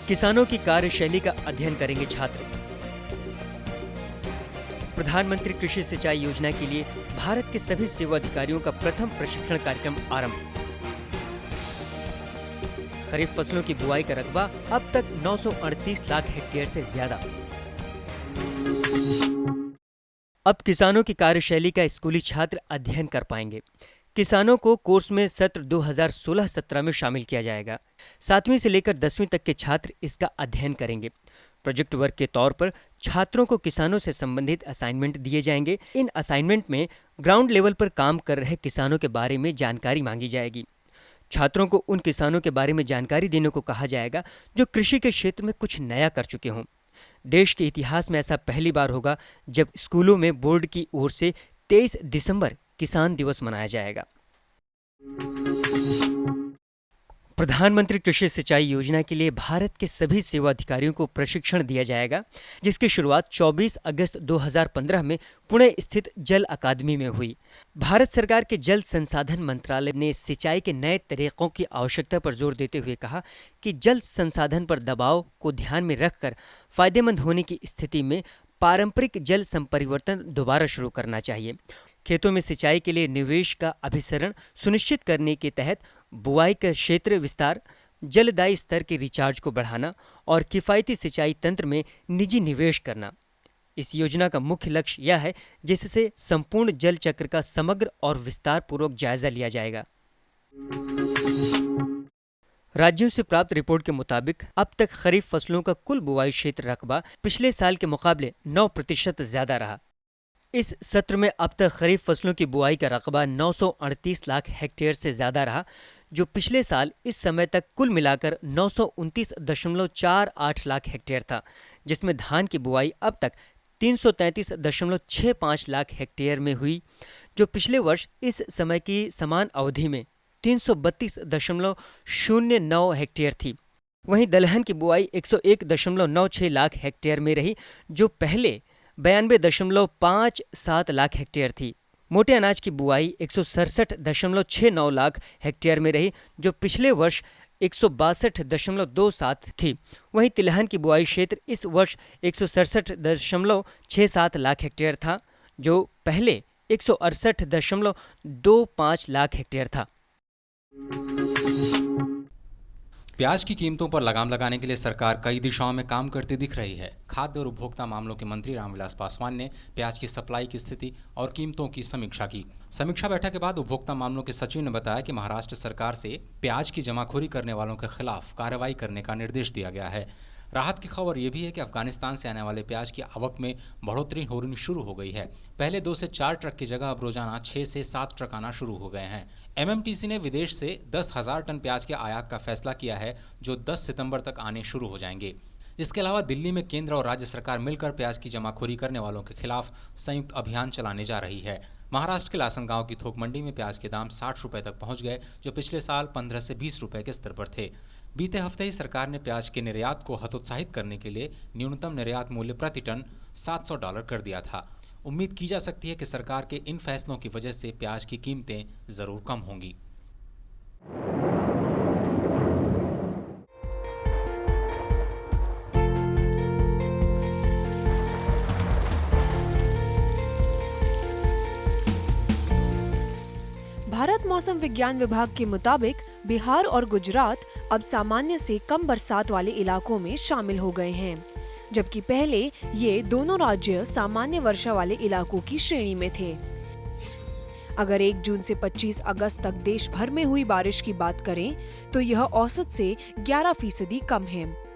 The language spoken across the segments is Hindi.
किसानों की कार्यशैली का अध्ययन करेंगे छात्र। प्रधानमंत्री कृषि सिंचाई योजना के लिए भारत के सभी सेवा अधिकारियों का प्रथम प्रशिक्षण कार्यक्रम आरंभ। खरीफ फसलों की बुआई का रकबा अब तक 938 लाख हेक्टेयर से ज्यादा। अब किसानों की कार्यशैली का स्कूली छात्र अध्ययन कर पाएंगे। किसानों को कोर्स में सत्र 2016-17 में शामिल किया जाएगा। 7वीं से लेकर 10वीं तक के छात्र इसका अध्ययन करेंगे। प्रोजेक्ट वर्क के तौर पर छात्रों को किसानों से संबंधित असाइनमेंट दिए जाएंगे। इन असाइनमेंट में ग्राउंड लेवल पर काम कर रहे किसानों के बारे में जानकारी मांगी जाएगी। छात्रों को उन किसानों के बारे में जानकारी देने को कहा जाएगा जो कृषि के क्षेत्र में कुछ नया कर चुके हों। देश के इतिहास में ऐसा पहली बार होगा जब स्कूलों में बोर्ड की ओर से 23 दिसंबर किसान दिवस मनाया जाएगा। प्रधानमंत्री कृषि सिंचाई योजना के लिए भारत के सभी सेवा अधिकारियों को प्रशिक्षण दिया जाएगा, जिसकी शुरुआत 24 अगस्त 2015 में पुणे स्थित जल अकादमी में हुई। भारत सरकार के जल संसाधन मंत्रालय ने सिंचाई के नए तरीकों की आवश्यकता पर जोर देते हुए कहा कि जल संसाधन पर दबाव को ध्यान में रखकर फायदेमंद होने की स्थिति में पारंपरिक जल संपरिवर्तन दोबारा शुरू करना चाहिए। खेतों में सिंचाई के लिए निवेश का अभिसरण सुनिश्चित करने के तहत बुआई का क्षेत्र विस्तार, जलदायी स्तर के रिचार्ज को बढ़ाना और किफायती सिंचाई तंत्र में निजी निवेश करना। इस योजना का मुख्य लक्ष्य यह है जिससे संपूर्ण जल चक्र का समग्र और विस्तार पूर्वक जायजा लिया जाएगा। राज्यों से प्राप्त रिपोर्ट के मुताबिक अब तक खरीफ फसलों का कुल बुआई क्षेत्र रकबा पिछले साल के मुकाबले 9% ज्यादा रहा। इस सत्र में अब तक खरीफ फसलों की बुआई का रकबा 938 लाख हेक्टेयर से ज्यादा रहा, जो पिछले साल इस समय तक कुल मिलाकर 929.48 लाख हेक्टेयर था, जिसमें धान की बुआई अब तक 333.65 लाख हेक्टेयर में हुई, जो पिछले वर्ष इस समय की समान अवधि में 332.09 हेक्टेयर थी। वहीं दलहन की बुआई 101.96 लाख हेक्टेयर में रही, जो पहले 92.57 लाख हेक्टेयर थी। मोटे अनाज की बुआई 167.69 लाख हेक्टेयर में रही, जो पिछले वर्ष 162.27 थी। वहीं तिलहन की बुआई क्षेत्र इस वर्ष 167.67 लाख हेक्टेयर था, जो पहले 168.25 लाख हेक्टेयर था। प्याज की कीमतों पर लगाम लगाने के लिए सरकार कई दिशाओं में काम करती दिख रही है। खाद्य और उपभोक्ता मामलों के मंत्री रामविलास पासवान ने प्याज की सप्लाई की स्थिति और कीमतों की समीक्षा की। समीक्षा बैठक के बाद उपभोक्ता मामलों के सचिव ने बताया कि महाराष्ट्र सरकार से प्याज की जमाखोरी करने वालों के खिलाफ कार्रवाई करने का निर्देश दिया गया है। राहत की खबर यह भी है कि अफगानिस्तान से आने वाले प्याज की आवक में बढ़ोतरी होनी शुरू हो गई है। पहले 2 से 4 ट्रक की जगह अब रोजाना 6 से 7 ट्रक आना शुरू हो गए हैं। एमएमटीसी ने विदेश से 10,000 टन प्याज के आयात का फैसला किया है, जो 10 सितंबर तक आने शुरू हो जाएंगे। इसके अलावा दिल्ली में केंद्र और राज्य सरकार मिलकर प्याज की जमाखोरी करने वालों के खिलाफ संयुक्त अभियान चलाने जा रही है। महाराष्ट्र के लासनगांव की थोक मंडी में प्याज के दाम 60 रुपए तक पहुंच गए, जो पिछले साल 15 से 20 रुपए के स्तर पर थे। बीते हफ्ते ही सरकार ने प्याज के निर्यात को हतोत्साहित करने के लिए न्यूनतम निर्यात मूल्य प्रति टन $700 कर दिया था। उम्मीद की जा सकती है कि सरकार के इन फैसलों की वजह से प्याज की कीमतें जरूर कम होंगी। भारत मौसम विज्ञान विभाग के मुताबिक बिहार और गुजरात अब सामान्य से कम बरसात वाले इलाकों में शामिल हो गए हैं, जबकि पहले ये दोनों राज्य सामान्य वर्षा वाले इलाकों की श्रेणी में थे। अगर 1 जून से 25 अगस्त तक देश भर में हुई बारिश की बात करें तो यह औसत से 11% कम है।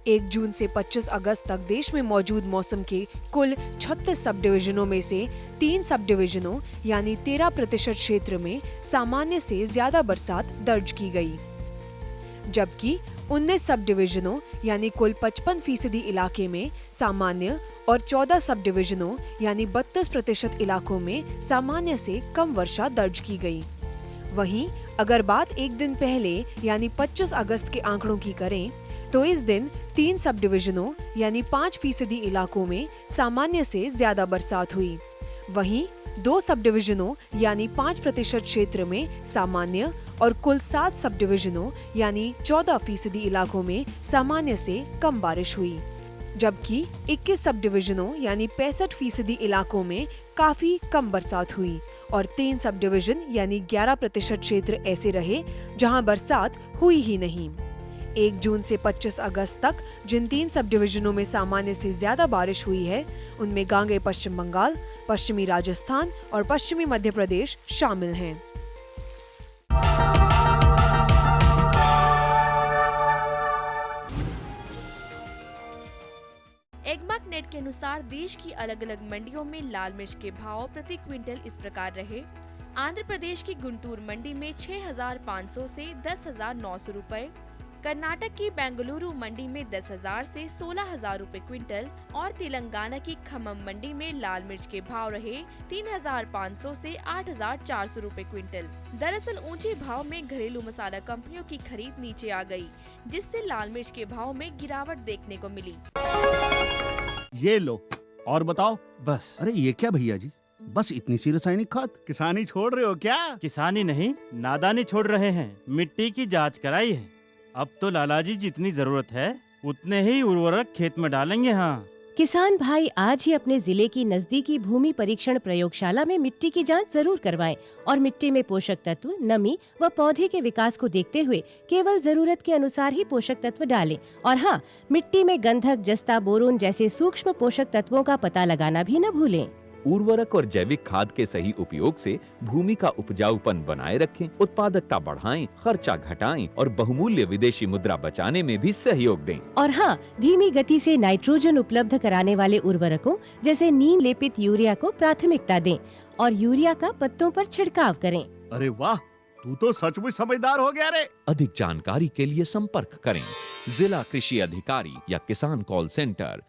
1 जून से 25 अगस्त तक देश में मौजूद मौसम के कुल 36 सब डिवीजनों में से 3 सब डिवीजनों यानी 13% क्षेत्र में सामान्य से ज्यादा बरसात दर्ज की गई, जबकि 19 सब डिवीजनों यानी कुल 55% इलाके में सामान्य और 14 सब डिवीजनों यानी 32% इलाकों में सामान्य से कम वर्षा दर्ज की गई। वहीं अगर बात एक दिन पहले यानी 25 अगस्त के आंकड़ों की करें तो इस दिन 3 सब डिवीजनों यानी 5% इलाकों में सामान्य से ज्यादा बरसात हुई। वहीं 2 सब डिविजनों यानी 5% क्षेत्र में सामान्य और कुल 7 सब डिविजनों यानी 14% इलाकों में सामान्य से कम बारिश हुई, जबकि 21 सब डिविजनों यानी 65% इलाकों में काफी कम बरसात हुई और 3 सब डिविजन यानी 11% क्षेत्र ऐसे रहे जहां बरसात हुई ही नहीं। 1 जून से 25 अगस्त तक जिन 3 सब डिविजनों में सामान्य से ज्यादा बारिश हुई है, उनमें गांगे पश्चिम बंगाल, पश्चिमी राजस्थान और पश्चिमी मध्य प्रदेश शामिल हैं। एगमार्क नेट के अनुसार देश की अलग अलग मंडियों में लाल मिर्च के भाव प्रति क्विंटल इस प्रकार रहे। आंध्र प्रदेश की गुंटूर मंडी में 6,500 से 10,900 रुपए, कर्नाटक की बेंगलुरु मंडी में 10,000 से 16,000 रुपए क्विंटल और तेलंगाना की खम्मम मंडी में लाल मिर्च के भाव रहे 3,500 से 8,400 रुपए क्विंटल। दरअसल ऊंचे भाव में घरेलू मसाला कंपनियों की खरीद नीचे आ गई, जिससे लाल मिर्च के भाव में गिरावट देखने को मिली। ये लो और बताओ। बस। अरे ये क्या भैया जी, बस इतनी सी रासायनिक खाद? किसानी छोड़ रहे हो क्या? किसानी नहीं, नादानी छोड़ रहे हैं। मिट्टी की जांच कराई है। अब तो लालाजी जितनी जरूरत है उतने ही उर्वरक खेत में डालेंगे। हाँ, किसान भाई आज ही अपने जिले की नजदीकी भूमि परीक्षण प्रयोगशाला में मिट्टी की जांच जरूर करवाएं और मिट्टी में पोषक तत्व, नमी व पौधे के विकास को देखते हुए केवल जरूरत के अनुसार ही पोषक तत्व डालें। और हाँ, मिट्टी में गंधक, जस्ता, बोरोन जैसे सूक्ष्म पोषक तत्वों का पता लगाना भी न भूलें। उर्वरक और जैविक खाद के सही उपयोग से भूमि का उपजाऊपन बनाए रखें, उत्पादकता बढ़ाएं, खर्चा घटाएं और बहुमूल्य विदेशी मुद्रा बचाने में भी सहयोग दें। और हाँ, धीमी गति से नाइट्रोजन उपलब्ध कराने वाले उर्वरकों जैसे नीम लेपित यूरिया को प्राथमिकता दें और यूरिया का पत्तों पर छिड़काव करें। अरे वाह, तू तो सचमुच समझदार हो गया रे। अधिक जानकारी के लिए संपर्क करें जिला कृषि अधिकारी या किसान कॉल सेंटर।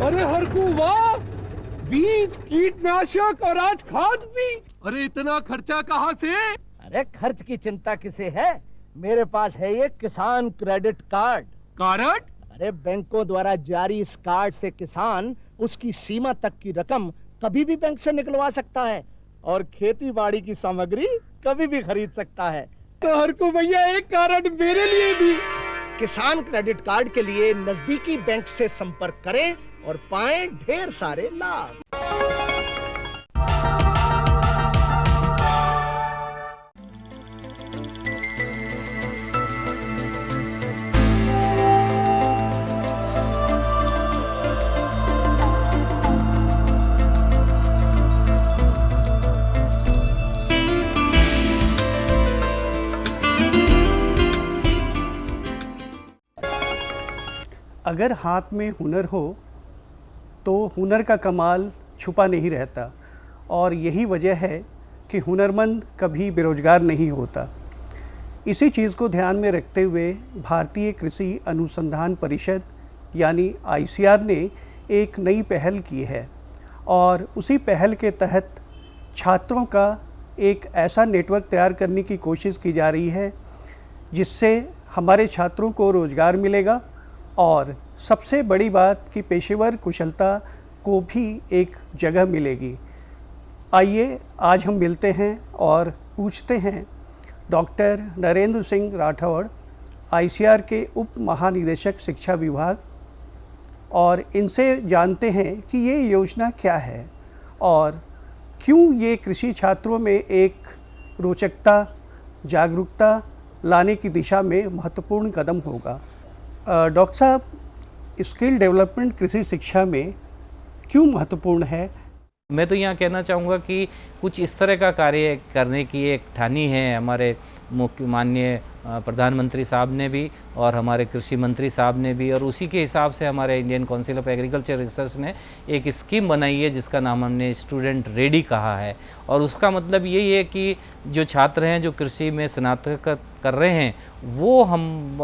अरे हरकू वाह, बीज, कीटनाशक और आज खाद भी। अरे इतना खर्चा कहाँ से? अरे खर्च की चिंता किसे है, मेरे पास है ये किसान क्रेडिट कार्ड। कार्ड? अरे बैंकों द्वारा जारी इस कार्ड से किसान उसकी सीमा तक की रकम कभी भी बैंक से निकलवा सकता है और खेती बाड़ी की सामग्री कभी भी खरीद सकता है। तो हरकू भैया एक कार्ड मेरे लिए भी। किसान क्रेडिट कार्ड के लिए नजदीकी बैंक से संपर्क करें और पाएं ढेर सारे लाभ। अगर हाथ में हुनर हो तो हुनर का कमाल छुपा नहीं रहता और यही वजह है कि हुनरमंद कभी बेरोजगार नहीं होता। इसी चीज़ को ध्यान में रखते हुए भारतीय कृषि अनुसंधान परिषद यानी ICAR ने एक नई पहल की है और उसी पहल के तहत छात्रों का एक ऐसा नेटवर्क तैयार करने की कोशिश की जा रही है जिससे हमारे छात्रों को रोज़गार मिलेगा और सबसे बड़ी बात कि पेशेवर कुशलता को भी एक जगह मिलेगी। आइए आज हम मिलते हैं और पूछते हैं डॉक्टर नरेंद्र सिंह राठौड़, ICAR के उप महानिदेशक शिक्षा विभाग, और इनसे जानते हैं कि ये योजना क्या है और क्यों ये कृषि छात्रों में एक रोचकता, जागरूकता लाने की दिशा में महत्वपूर्ण कदम होगा। डॉक्टर साहब, स्किल डेवलपमेंट कृषि शिक्षा में क्यों महत्वपूर्ण है? मैं तो यहाँ कहना चाहूँगा कि कुछ इस तरह का कार्य करने की एक ठानी है हमारे माननीय प्रधानमंत्री साहब ने भी और हमारे कृषि मंत्री साहब ने भी, और उसी के हिसाब से हमारे Indian council of agriculture research ने एक स्कीम बनाई है जिसका नाम हमने स्टूडेंट रेडी कहा है। और उसका मतलब यही है कि जो छात्र हैं जो कृषि में स्नातक कर रहे हैं वो हम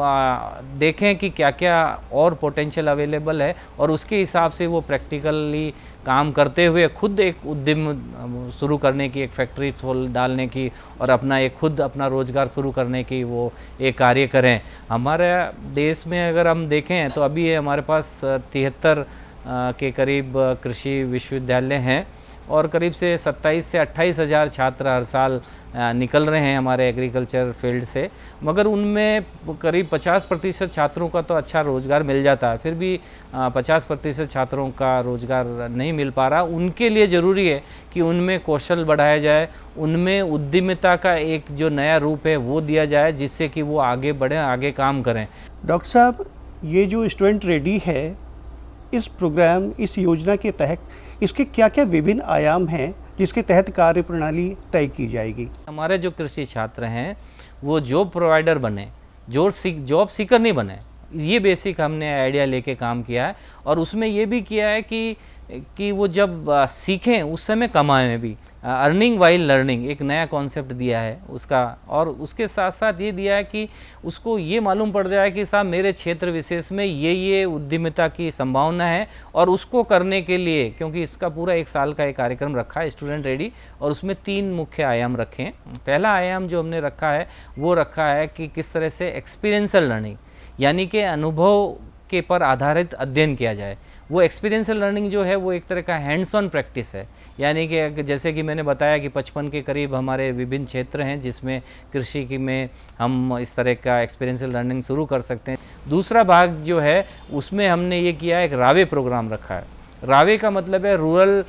देखें कि क्या क्या और पोटेंशियल अवेलेबल है और उसके हिसाब से वो प्रैक्टिकली काम करते हुए खुद एक उद्यम शुरू करने की, एक फैक्ट्री डालने की और अपना एक खुद अपना रोज़गार शुरू करने की वो वो एक कार्य करें। हमारे देश में अगर हम देखें तो अभी हमारे पास 73 के करीब कृषि विश्वविद्यालय हैं और करीब से 27 से 28 हज़ार छात्र हर साल निकल रहे हैं हमारे एग्रीकल्चर फील्ड से, मगर उनमें करीब 50% छात्रों का तो अच्छा रोज़गार मिल जाता है, फिर भी 50% छात्रों का रोज़गार नहीं मिल पा रहा। उनके लिए ज़रूरी है कि उनमें कौशल बढ़ाया जाए, उनमें उद्यमिता का एक जो नया रूप है वो दिया जाए, जिससे कि वो आगे बढ़ें, आगे काम करें। डॉक्टर साहब, ये जो स्टूडेंट रेडी है, इस प्रोग्राम, इस योजना के तहत इसके क्या क्या विभिन्न आयाम हैं जिसके तहत कार्य प्रणाली तय की जाएगी? हमारे जो कृषि छात्र हैं वो जॉब प्रोवाइडर बने, जॉब सीकर नहीं बने, ये बेसिक हमने आइडिया लेके काम किया है। और उसमें ये भी किया है कि वो जब सीखें उस समय कमाएं भी, अर्निंग वाइल लर्निंग एक नया कॉन्सेप्ट दिया है उसका। और उसके साथ साथ ये दिया है कि उसको ये मालूम पड़ जाए कि साहब मेरे क्षेत्र विशेष में ये उद्यमिता की संभावना है, और उसको करने के लिए, क्योंकि इसका पूरा 1 साल का एक कार्यक्रम रखा है स्टूडेंट रेडी, और उसमें 3 मुख्य आयाम रखे हैं। पहला आयाम जो हमने रखा है वो रखा है कि किस तरह से एक्सपीरियंशियल लर्निंग, यानी कि अनुभव के पर आधारित अध्ययन किया जाए। वो एक्सपीरियंशियल लर्निंग जो है वो एक तरह का हैंड्स ऑन प्रैक्टिस है, यानी कि जैसे कि मैंने बताया कि 55 के करीब हमारे विभिन्न क्षेत्र हैं जिसमें कृषि की में हम इस तरह का एक्सपीरियंशियल लर्निंग शुरू कर सकते हैं। दूसरा भाग जो है उसमें हमने ये किया है, एक रावे प्रोग्राम रखा है। रावे का मतलब है रूरल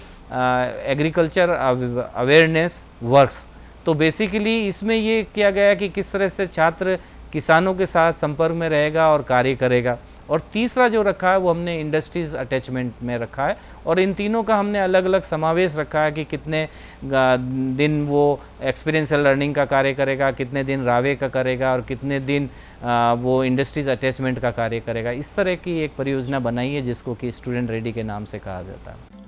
एग्रीकल्चर अवेयरनेस वर्क्स। तो बेसिकली इसमें ये किया गया है कि किस तरह से छात्र किसानों के साथ संपर्क में रहेगा और कार्य करेगा। और तीसरा जो रखा है वो हमने इंडस्ट्रीज़ अटैचमेंट में रखा है, और इन तीनों का हमने अलग अलग समावेश रखा है कि कितने दिन वो एक्सपीरियंशियल लर्निंग का कार्य करेगा, कितने दिन रावे का करेगा, और कितने दिन वो इंडस्ट्रीज़ अटैचमेंट का कार्य करेगा। इस तरह की एक परियोजना बनाई है जिसको कि स्टूडेंट रेडी के नाम से कहा जाता है।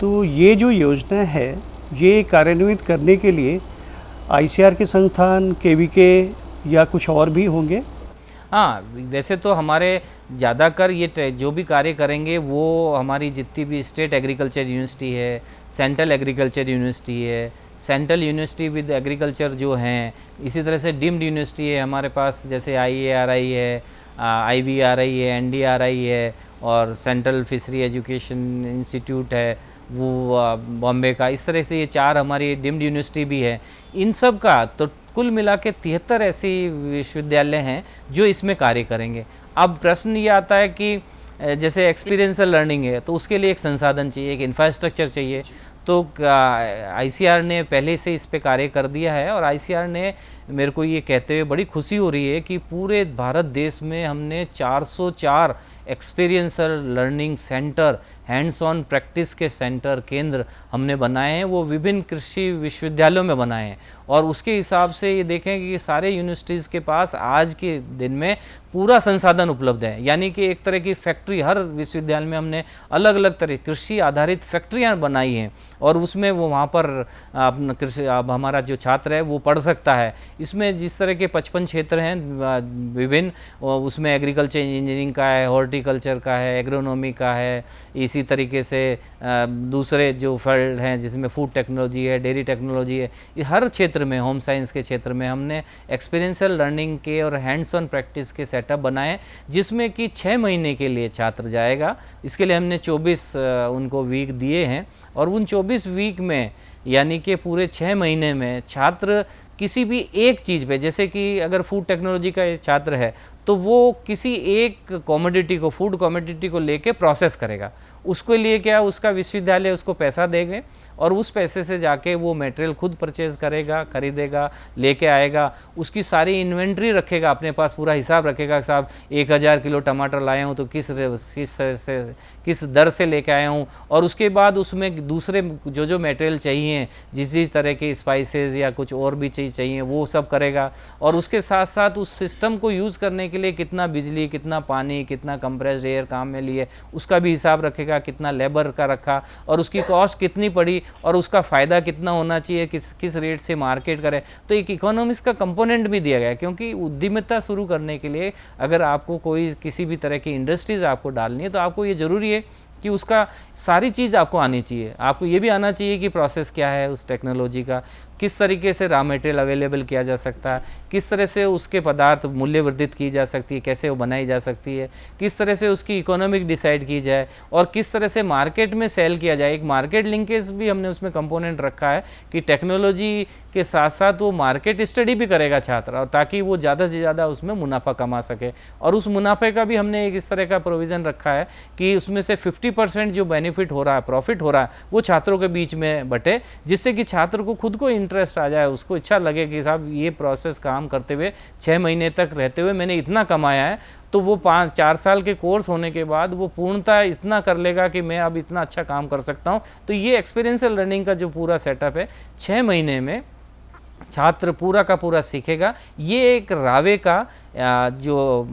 तो ये जो योजना है ये कार्यान्वित करने के लिए आईसीआर के संस्थान, केवीके या कुछ और भी होंगे? हाँ, वैसे तो हमारे ज़्यादातर ये जो भी कार्य करेंगे वो हमारी जितनी भी स्टेट एग्रीकल्चर यूनिवर्सिटी है, सेंट्रल एग्रीकल्चर यूनिवर्सिटी है, सेंट्रल यूनिवर्सिटी विद एग्रीकल्चर जो हैं, इसी तरह से डीम्ड यूनिवर्सिटी है हमारे पास, जैसे IARI है, IVRI है, NDRI है, और सेंट्रल फिशरी एजुकेशन इंस्टीट्यूट है वो बॉम्बे का। इस तरह से ये 4 हमारी डीम्ड यूनिवर्सिटी भी है। इन सब का तो कुल मिला के 73 ऐसी विश्वविद्यालय हैं जो इसमें कार्य करेंगे। अब प्रश्न ये आता है कि जैसे एक्सपीरियंशियल लर्निंग है तो उसके लिए एक संसाधन चाहिए, एक इंफ्रास्ट्रक्चर चाहिए। तो ICR ने पहले से इस पे कार्य कर दिया है, और ICR ने मेरे को ये कहते हुए बड़ी खुशी हो रही है कि पूरे भारत देश में हमने 404 experiential learning centre, hands on practice के सेंटर, केंद्र हमने बनाए हैं। वो विभिन्न कृषि विश्वविद्यालयों में बनाए हैं, और उसके हिसाब से ये देखें कि सारे यूनिवर्सिटीज़ के पास आज के दिन में पूरा संसाधन उपलब्ध है। यानी कि एक तरह की फैक्ट्री हर विश्वविद्यालय में हमने अलग अलग तरह कृषि आधारित फैक्ट्रियाँ बनाई हैं, और उसमें वो वहाँ पर अपना कृषि, अब हमारा जो छात्र है वो पढ़ सकता है। इसमें जिस तरह के 55 क्षेत्र हैं विभिन्न, उसमें एग्रीकल्चर इंजीनियरिंग का है, हॉर्टिकल्चर का है, एग्रोनॉमी का है, इसी तरीके से दूसरे जो फील्ड हैं जिसमें फूड टेक्नोलॉजी है, डेयरी टेक्नोलॉजी है, हर क्षेत्र में, होम साइंस के क्षेत्र में हमने एक्सपीरियंशियल लर्निंग के और हैंड्स ऑन प्रैक्टिस के सेटअप बनाए, जिसमें कि 6 महीने के लिए छात्र जाएगा। इसके लिए हमने 24 उनको वीक दिए हैं, और उन 24 वीक में यानी कि पूरे 6 महीने में छात्र किसी भी एक चीज़ पे, जैसे कि अगर फूड टेक्नोलॉजी का छात्र है तो वो किसी एक कॉमोडिटी को, फूड कॉमोडिटी को लेके प्रोसेस करेगा। उसके लिए क्या, उसका विश्वविद्यालय उसको पैसा देंगे, और उस पैसे से जाके वो मटेरियल खुद परचेज करेगा, खरीदेगा, लेके आएगा, उसकी सारी इन्वेंट्री रखेगा, अपने पास पूरा हिसाब रखेगा कि साहब 1000 किलो टमाटर लाया हूँ तो किस दर से लेके आया हूँ, और उसके बाद उसमें दूसरे जो मटेरियल चाहिए, जिस तरह के स्पाइसेस या कुछ और भी चीज़ चाहिए वो सब करेगा। और उसके साथ साथ उस सिस्टम को यूज़ करने के लिए कितना बिजली, कितना पानी, कितना कंप्रेस्ड एयर काम में लिए उसका भी हिसाब रखेगा। लगेगा, कितना लेबर का रखा और उसकी कॉस्ट कितनी पड़ी और उसका फ़ायदा कितना होना चाहिए, किस रेट से मार्केट करें। तो एक इकोनॉमिक्स का कंपोनेंट भी दिया गया है, क्योंकि उद्यमिता शुरू करने के लिए अगर आपको कोई किसी भी तरह की इंडस्ट्रीज़ आपको डालनी है तो आपको ये ज़रूरी है कि उसका सारी चीज़ आपको आनी चाहिए। आपको ये भी आना चाहिए कि प्रोसेस क्या है उस टेक्नोलॉजी का, किस तरीके से रॉ मटेरियल अवेलेबल किया जा सकता है, किस तरह से उसके पदार्थ मूल्य वर्धित की जा सकती है, कैसे वो बनाई जा सकती है, किस तरह से उसकी इकोनॉमिक डिसाइड की जाए और किस तरह से मार्केट में सेल किया जाए। एक मार्केट लिंकेज भी हमने उसमें कंपोनेंट रखा है कि टेक्नोलॉजी के साथ साथ वो मार्केट स्टडी भी करेगा छात्र, और ताकि वो ज़्यादा से ज़्यादा उसमें मुनाफा कमा सके। और उस मुनाफे का भी हमने एक इस तरह का प्रोविज़न रखा है कि उसमें से 50% जो बेनिफिट हो रहा है, प्रॉफिट हो रहा है, वो छात्रों के बीच में बटे, जिससे कि छात्र को खुद को इंटरेस्ट आ जाए, उसको इच्छा लगे कि साहब ये प्रोसेस काम करते हुए 6 महीने तक रहते हुए मैंने इतना कमाया है। तो वो 4 साल के कोर्स होने के बाद वो पूर्णतः इतना कर लेगा कि मैं अब इतना अच्छा काम कर सकता हूँ। तो ये एक्सपीरियंशियल लर्निंग का जो पूरा सेटअप है, 6 महीने में छात्र पूरा का पूरा सीखेगा। ये एक रावे का जो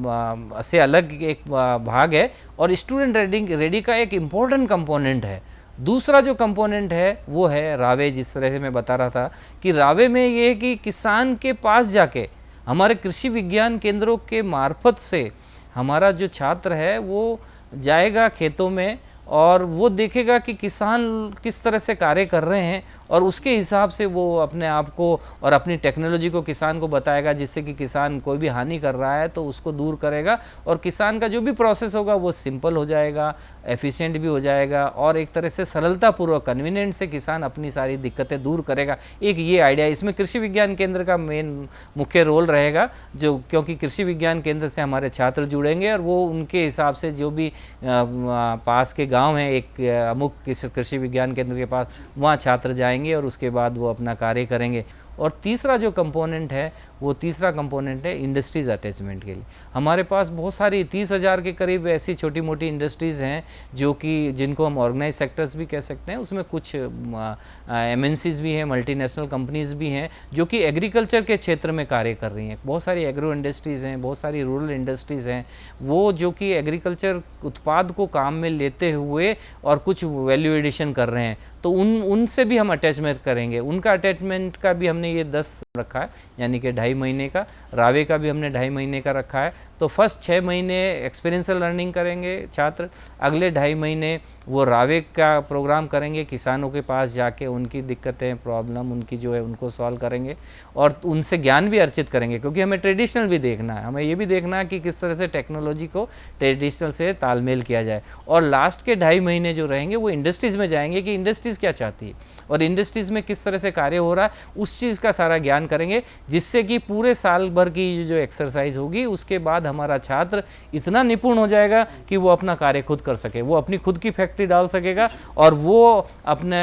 से अलग एक भाग है और स्टूडेंट रेडी का एक इम्पोर्टेंट कंपोनेंट है। दूसरा जो कंपोनेंट है वो है रावे। जिस तरह से मैं बता रहा था कि रावे में ये है कि किसान के पास जाके हमारे कृषि विज्ञान केंद्रों के मार्फत से हमारा जो छात्र है वो जाएगा खेतों में और वो देखेगा कि किसान किस तरह से कार्य कर रहे हैं और उसके हिसाब से वो अपने आप को और अपनी टेक्नोलॉजी को किसान को बताएगा, जिससे कि किसान कोई भी हानि कर रहा है तो उसको दूर करेगा और किसान का जो भी प्रोसेस होगा वो सिंपल हो जाएगा, एफिशिएंट भी हो जाएगा और एक तरह से सरलतापूर्वक कन्वीनियंट से किसान अपनी सारी दिक्कतें दूर करेगा। एक ये आइडिया, इसमें कृषि विज्ञान केंद्र का मुख्य रोल रहेगा, जो क्योंकि कृषि विज्ञान केंद्र से हमारे छात्र जुड़ेंगे और वो उनके हिसाब से जो भी पास के गाँव हैं एक अमुक कृषि विज्ञान केंद्र के पास, वहाँ छात्र जाएंगे और उसके बाद वो अपना कार्य करेंगे। और तीसरा जो कंपोनेंट है वो तीसरा कंपोनेंट है इंडस्ट्रीज़ अटैचमेंट के लिए। हमारे पास बहुत सारी 30,000 के करीब ऐसी छोटी मोटी इंडस्ट्रीज़ हैं जो कि जिनको हम ऑर्गेनाइज सेक्टर्स भी कह सकते हैं। उसमें कुछ MNCs भी हैं, मल्टीनेशनल कंपनीज भी हैं जो कि एग्रीकल्चर के क्षेत्र में कार्य कर रही हैं। बहुत सारी एग्रो इंडस्ट्रीज़ हैं, बहुत सारी रूरल इंडस्ट्रीज़ हैं, वो जो कि एग्रीकल्चर उत्पाद को काम में लेते हुए और कुछ वैल्यू एडिशन कर रहे हैं। तो उनसे भी हम अटैचमेंट करेंगे। उनका अटैचमेंट का भी हमने ये 10 रखा है, यानी कि 2.5 महीने का। रावे का भी हमने 2.5 महीने का रखा है। तो फर्स्ट 6 महीने एक्सपीरियंशियल लर्निंग करेंगे छात्र, अगले 2.5 महीने वो रावे का प्रोग्राम करेंगे, किसानों के पास जाके उनकी दिक्कतें, प्रॉब्लम उनकी जो है उनको सॉल्व करेंगे और उनसे ज्ञान भी अर्जित करेंगे, क्योंकि हमें ट्रेडिशनल भी देखना है। हमें ये भी देखना है कि किस तरह से टेक्नोलॉजी को ट्रेडिशनल से तालमेल किया जाए। और लास्ट के 2.5 महीने जो रहेंगे वो इंडस्ट्रीज़ में जाएंगे कि इंडस्ट्रीज़ क्या चाहती है और इंडस्ट्रीज़ में किस तरह से कार्य हो रहा है, उस चीज़ का सारा ज्ञान करेंगे, जिससे कि पूरे साल भर की जो एक्सरसाइज होगी उसके बाद हमारा छात्र इतना निपुण हो जाएगा कि वो अपना कार्य खुद कर सके, वो अपनी खुद की फैक्ट्री डाल सकेगा और वो अपने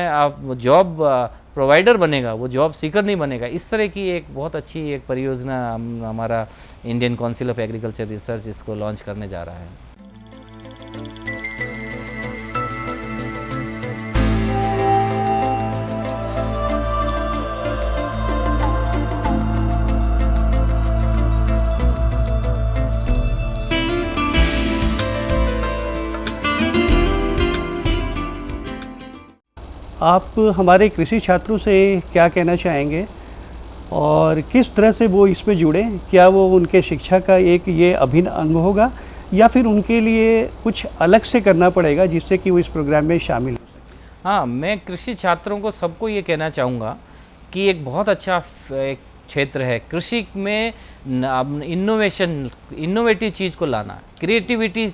जॉब प्रोवाइडर बनेगा, वो जॉब सीकर नहीं बनेगा। इस तरह की एक बहुत अच्छी एक परियोजना हमारा Indian council of agriculture research इसको लॉन्च करने जा रहा है। आप हमारे कृषि छात्रों से क्या कहना चाहेंगे और किस तरह से वो इसमें जुड़े? क्या वो उनके शिक्षा का एक ये अभिन्न अंग होगा या फिर उनके लिए कुछ अलग से करना पड़ेगा जिससे कि वो इस प्रोग्राम में शामिल हो सके? हाँ, मैं कृषि छात्रों को सबको ये कहना चाहूँगा कि एक बहुत अच्छा एक क्षेत्र है कृषि में। इनोवेटिव चीज़ को लाना, क्रिएटिविटी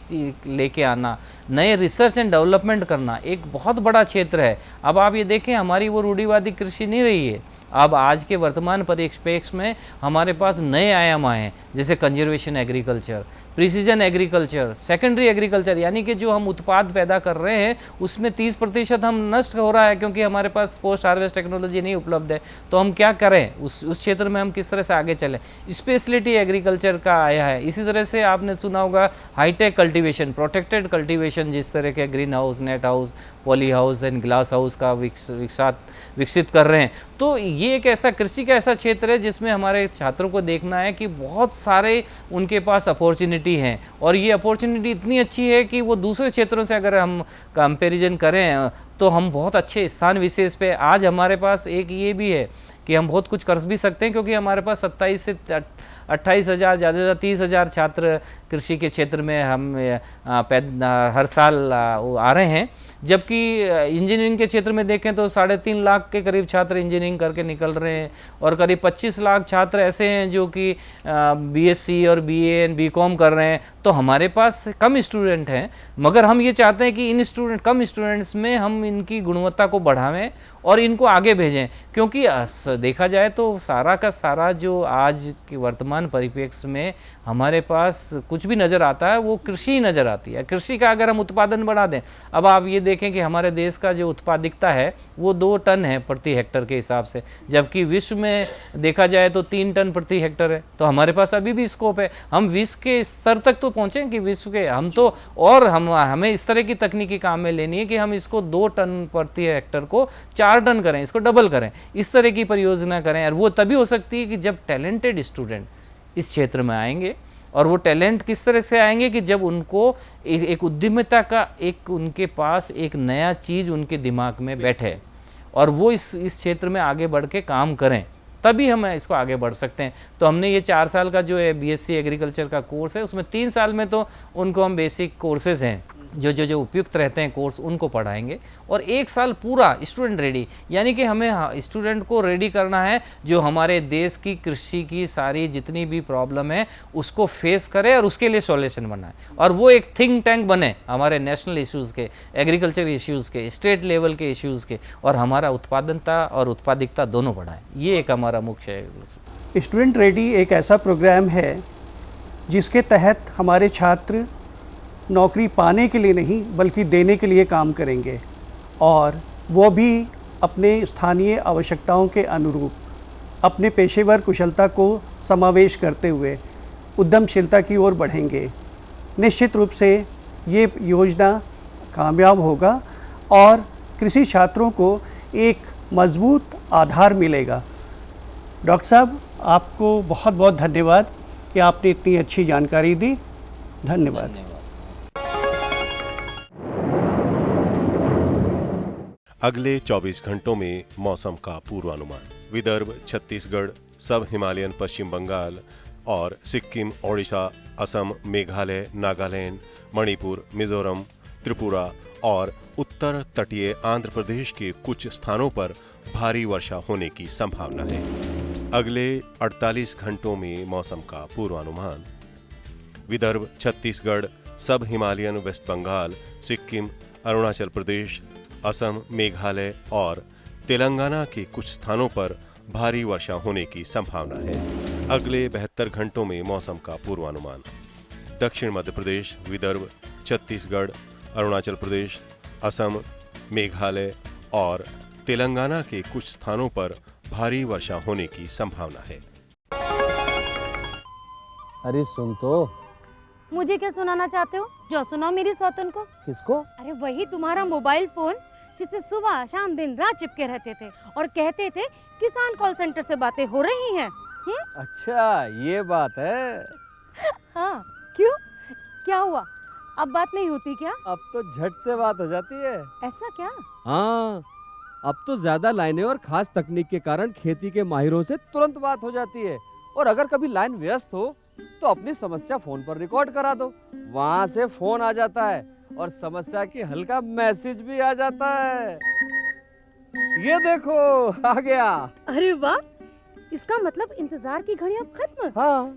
लेके आना, नए रिसर्च एंड डेवलपमेंट करना एक बहुत बड़ा क्षेत्र है। अब आप ये देखें, हमारी वो रूढ़िवादी कृषि नहीं रही है। अब आज के वर्तमान परिप्रेक्ष्य में हमारे पास नए आयाम आए हैं, जैसे conservation agriculture, precision agriculture, secondary agriculture, यानी कि जो हम उत्पाद पैदा कर रहे हैं उसमें 30% हम नष्ट हो रहा है क्योंकि हमारे पास पोस्ट हार्वेस्ट टेक्नोलॉजी नहीं उपलब्ध है। तो हम क्या करें, उस क्षेत्र में हम किस तरह से आगे चलें, स्पेशलिटी एग्रीकल्चर का आया है। इसी तरह से आपने सुना होगा हाईटेक कल्टीवेशन, प्रोटेक्टेड कल्टीवेशन, जिस तरह के green house, net house, poly house and glass house का विकसित कर रहे हैं। तो ये एक ऐसा कृषि का ऐसा क्षेत्र है जिसमें हमारे छात्रों को देखना है कि बहुत सारे उनके पास अपॉर्चुनिटी अपॉर्चुनिटी है, और ये अपॉर्चुनिटी इतनी अच्छी है कि वो दूसरे क्षेत्रों से अगर हम कंपैरिजन करें तो हम बहुत अच्छे स्थान विशेष पे आज हमारे पास एक ये भी है कि हम बहुत कुछ कर भी सकते हैं, क्योंकि हमारे पास 27 से 28 हज़ार, ज़्यादा से ज़्यादा 30 हज़ार छात्र कृषि के क्षेत्र में हम हर साल आ रहे हैं। जबकि इंजीनियरिंग के क्षेत्र में देखें तो 3.5 लाख के करीब छात्र इंजीनियरिंग करके निकल रहे हैं, और करीब 25 लाख छात्र ऐसे हैं जो कि बीएससी और बीए एंड बीकॉम कर रहे हैं। तो हमारे पास कम स्टूडेंट हैं, मगर हम ये चाहते हैं कि इन कम स्टूडेंट्स में हम इनकी गुणवत्ता को बढ़ावें और इनको आगे भेजें, क्योंकि देखा जाए तो सारा का सारा जो आज के वर्तमान परिप्रेक्ष्य में हमारे पास कुछ भी नज़र आता है वो कृषि नज़र आती है। कृषि का अगर हम उत्पादन बढ़ा दें, अब आप ये देखें कि हमारे देश का जो उत्पादकता है वो 2 टन है प्रति हेक्टर के हिसाब से, जबकि विश्व में देखा जाए तो 3 टन प्रति हेक्टर है। तो हमारे पास अभी भी स्कोप है, हम विश्व के स्तर तक तो पहुँचें कि विश्व के हम तो, और हमें इस तरह की तकनीकी काम में लेनी है कि हम इसको 2 टन प्रति हेक्टर को 4 टन करें, इसको डबल करें, इस तरह की परियोजना करें। और वो तभी हो सकती है कि जब टैलेंटेड स्टूडेंट इस क्षेत्र में आएंगे, और वो टैलेंट किस तरह से आएंगे कि जब उनको एक उद्यमिता का एक उनके पास एक नया चीज़ उनके दिमाग में बैठे और वो इस क्षेत्र में आगे बढ़ के काम करें, तभी हम इसको आगे बढ़ सकते हैं। तो हमने ये 4 साल का जो है बीएससी एग्रीकल्चर का कोर्स है, उसमें 3 साल में तो उनको हम बेसिक कोर्सेज हैं जो उपयुक्त रहते हैं कोर्स, उनको पढ़ाएंगे, और 1 साल पूरा स्टूडेंट रेडी, यानी कि हमें स्टूडेंट को रेडी करना है जो हमारे देश की कृषि की सारी जितनी भी प्रॉब्लम है उसको फेस करे और उसके लिए सॉल्यूशन बनाए, और वो एक थिंक टैंक बने हमारे नेशनल इश्यूज़ के, एग्रीकल्चर इश्यूज़ के, स्टेट लेवल के इश्यूज़ के, और हमारा उत्पादनता और उत्पादकता दोनों बढ़ाए। ये एक हमारा मुख्य है। स्टूडेंट रेडी एक ऐसा प्रोग्राम है जिसके तहत हमारे छात्र नौकरी पाने के लिए नहीं बल्कि देने के लिए काम करेंगे, और वो भी अपने स्थानीय आवश्यकताओं के अनुरूप अपने पेशेवर कुशलता को समावेश करते हुए उद्यमशीलता की ओर बढ़ेंगे। निश्चित रूप से ये योजना कामयाब होगा और कृषि छात्रों को एक मजबूत आधार मिलेगा। डॉक्टर साहब, आपको बहुत बहुत धन्यवाद कि आपने इतनी अच्छी जानकारी दी। धन्यवाद। अगले 24 घंटों में मौसम का पूर्वानुमान। विदर्भ, छत्तीसगढ़, सब हिमालयन पश्चिम बंगाल और सिक्किम, ओडिशा, असम, मेघालय, नागालैंड, मणिपुर, मिजोरम, त्रिपुरा और उत्तर तटीय आंध्र प्रदेश के कुछ स्थानों पर भारी वर्षा होने की संभावना है। अगले 48 घंटों में मौसम का पूर्वानुमान। विदर्भ, छत्तीसगढ़, सब हिमालयन वेस्ट बंगाल, सिक्किम, अरुणाचल प्रदेश, असम, मेघालय और तेलंगाना के कुछ स्थानों पर भारी वर्षा होने की संभावना है। अगले 72 घंटों में मौसम का पूर्वानुमान। दक्षिण मध्य प्रदेश, विदर्भ, छत्तीसगढ़, अरुणाचल प्रदेश, असम, मेघालय और तेलंगाना के कुछ स्थानों पर भारी वर्षा होने की संभावना है। अरे सुन तो। मुझे क्या सुनाना चाहते हो? जो सुनाओ मेरी सौतन को। किसको? अरे वही तुम्हारा मोबाइल फोन जिससे सुबह शाम दिन रात चिपके रहते थे और कहते थे किसान कॉल सेंटर से बातें हो रही हैं। अच्छा ये बात है। हाँ, क्यों? क्या हुआ? अब बात नहीं होती क्या? अब तो झट से बात हो जाती है। ऐसा क्या? हाँ, अब तो ज्यादा लाइनें और खास तकनीक के कारण खेती के माहिरों से तुरंत बात हो जाती है। और अगर कभी लाइन व्यस्त हो तो अपनी समस्या फोन पर रिकॉर्ड करा दो, वहाँ से फोन आ जाता है और समस्या की हल का मैसेज भी आ जाता है। ये देखो आ गया। अरे वाह, इसका मतलब इंतजार की घड़ी अब खत्म। हाँ,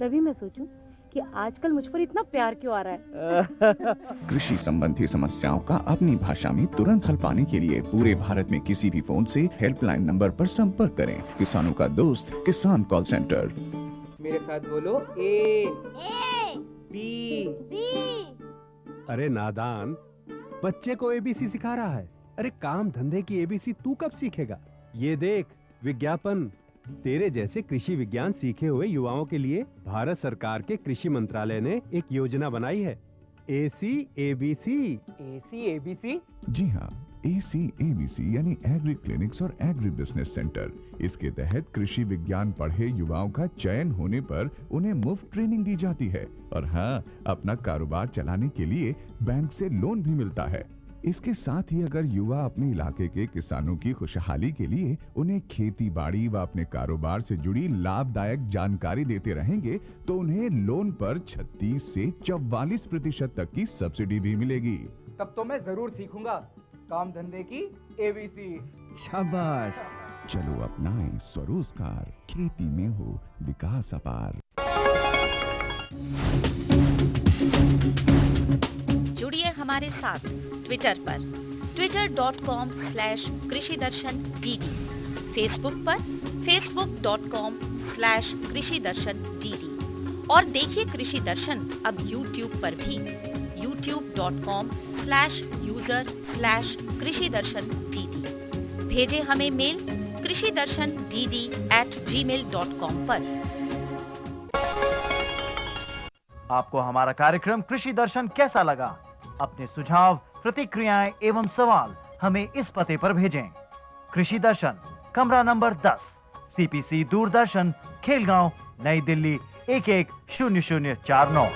तभी मैं सोचूं कि आजकल मुझ पर इतना प्यार क्यों आ रहा है। कृषि संबंधी समस्याओं का अपनी भाषा में तुरंत हल पाने के लिए पूरे भारत में किसी भी फोन से हेल्पलाइन नंबर पर संपर्क करें। किसानों का दोस्त किसान कॉल सेंटर। मेरे साथ बोलो ए बी। अरे नादान, बच्चे को एबीसी सिखा रहा है। अरे काम धंधे की एबीसी तू कब सीखेगा? ये देख विज्ञापन। तेरे जैसे कृषि विज्ञान सीखे हुए युवाओं के लिए भारत सरकार के कृषि मंत्रालय ने एक योजना बनाई है, AC ABC। AC ABC? जी हाँ, ACABC यानी एग्री क्लिनिक्स और एग्री बिजनेस सेंटर। इसके तहत कृषि विज्ञान पढ़े युवाओं का चयन होने पर उन्हें मुफ्त ट्रेनिंग दी जाती है और हाँ, अपना कारोबार चलाने के लिए बैंक से लोन भी मिलता है। इसके साथ ही अगर युवा अपने इलाके के किसानों की खुशहाली के लिए उन्हें खेती बाड़ी व अपने कारोबार से जुड़ी लाभदायक जानकारी देते रहेंगे तो उन्हें लोन पर 36 से 44% तक की सब्सिडी भी मिलेगी। तब तो मैं जरूर सीखूंगा काम धंधे की ABC। शाबाश, चलो अपनाएं स्वरोजगार, खेती में हो विकास अपार। जुड़िए हमारे साथ ट्विटर पर twitter.com/कृषिदर्शन-DD, फेसबुक पर facebook.com/कृषिदर्शन-DD और देखिए कृषि दर्शन अब यूट्यूब पर भी youtube.com/user/कृषिदर्शन-DD। भेजे हमें मेल कृषिदर्शन-DD@gmail.com पर। आपको हमारा कार्यक्रम कृषि दर्शन कैसा लगा? अपने सुझाव, प्रतिक्रियाएं एवं सवाल हमें इस पते पर भेजें। कृषि दर्शन, कमरा नंबर 10, CPC दूरदर्शन, खेलगांव, नई दिल्ली 110049।